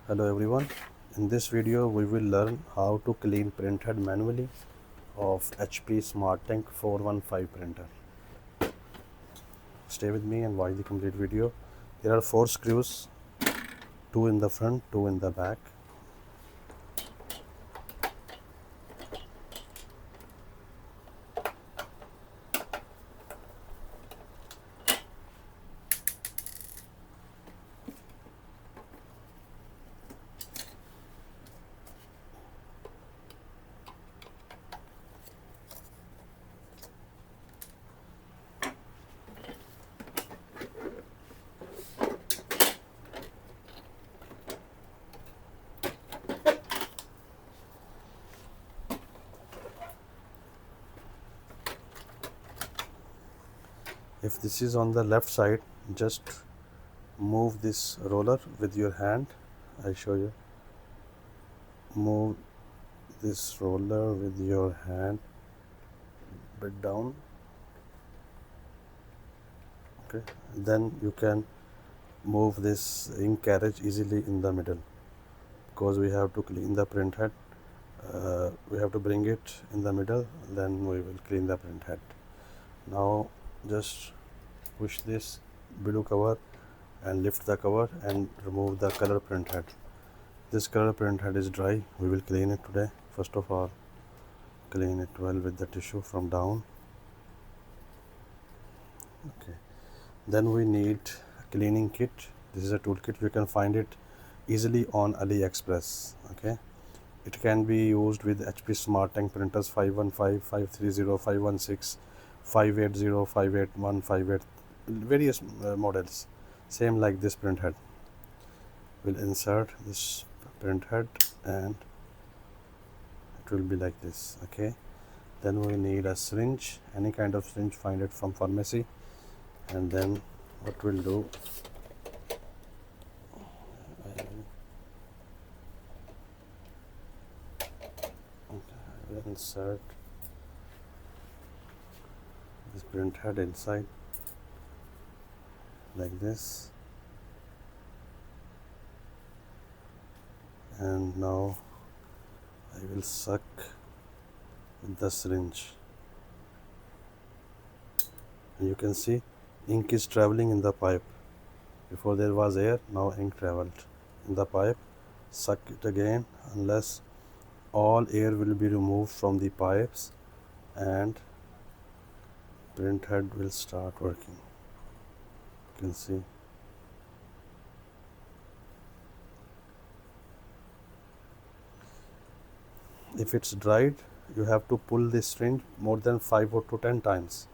Hello everyone, in this video we will learn how to clean printhead manually of HP SmartTank 415 printer. Stay with me and watch the complete video. There are 4 screws, 2 in the front, 2 in the back. If this is on the left side, just move this roller with your hand. I show you. Move this roller with your hand bit down. Okay, then you can move this ink carriage easily in the middle, because we have to clean the printhead. We have to bring it in the middle, then we will clean the printhead. Now just push this blue cover and lift the cover and remove the color printhead. This color printhead is dry. We will clean it today. First of all, clean it well with the tissue from down. Okay, then we need a cleaning kit. This is a toolkit. You can find it easily on AliExpress. Okay, it can be used with HP SmartTank printers 515, 530, 516, 580, 581, 58, various models. Same like this printhead. We'll insert this printhead and it will be like this. Okay, then we need a syringe, any kind of syringe, find it from pharmacy. And then what we'll do, I will insert this printhead inside like this, and now I will suck with the syringe. And you can see ink is traveling in the pipe. Before there was air, now ink traveled in the pipe. Suck it again unless all air will be removed from the pipes and printhead will start working. You can see. If it's dried, you have to pull this syringe more than 5 or to 10 times.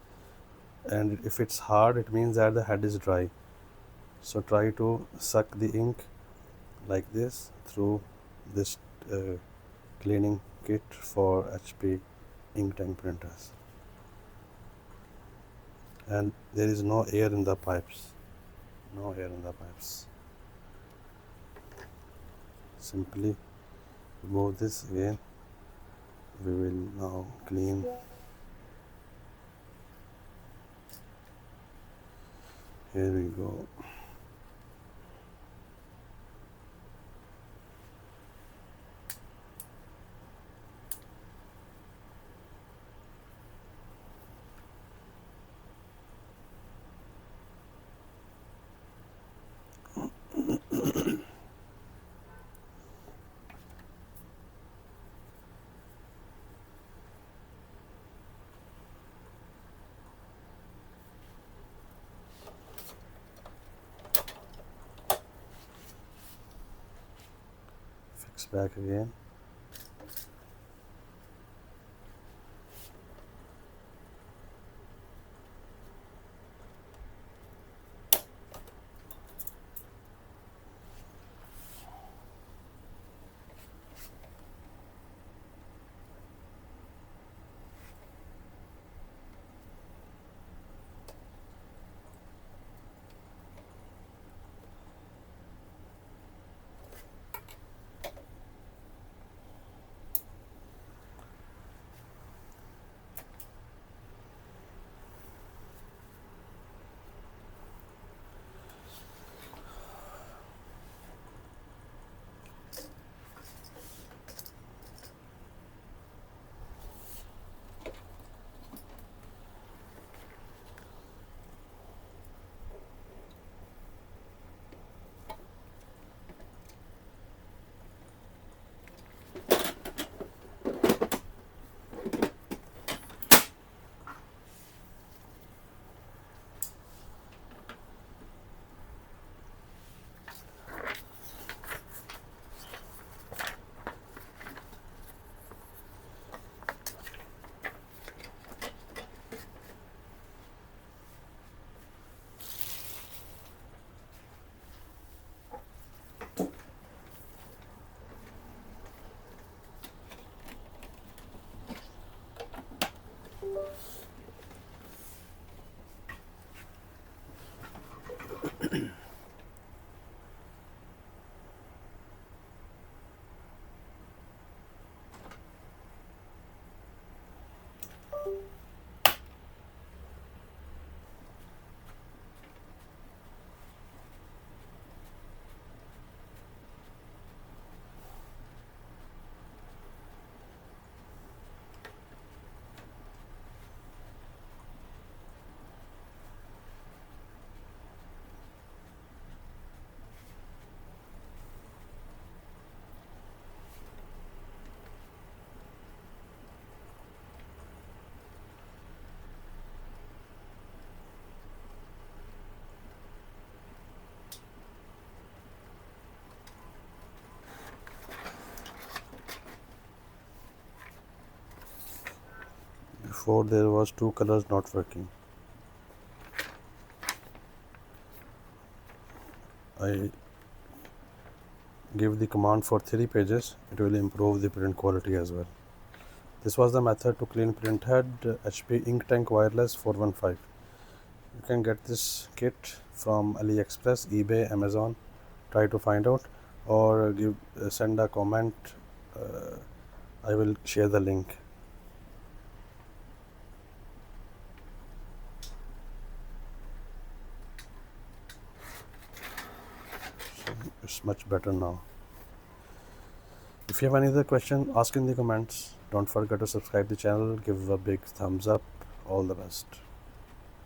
And if it's hard, it means that the head is dry. So try to suck the ink like this through this cleaning kit for HP ink tank printers. And there is no air in the pipes. No air in the pipes. Simply remove this again. We will now clean. Here we go. Fix back again. before there was two colors not working. I give the command for 3 pages, it will improve the print quality as well. This was the method to clean Printhead HP ink tank wireless 415. You can get this kit from AliExpress, eBay, Amazon. Try to find out, or send a comment. I will share the link. It's much better now. If you have any other question, ask in the comments. Don't forget to subscribe the channel, give a big thumbs up. All the best.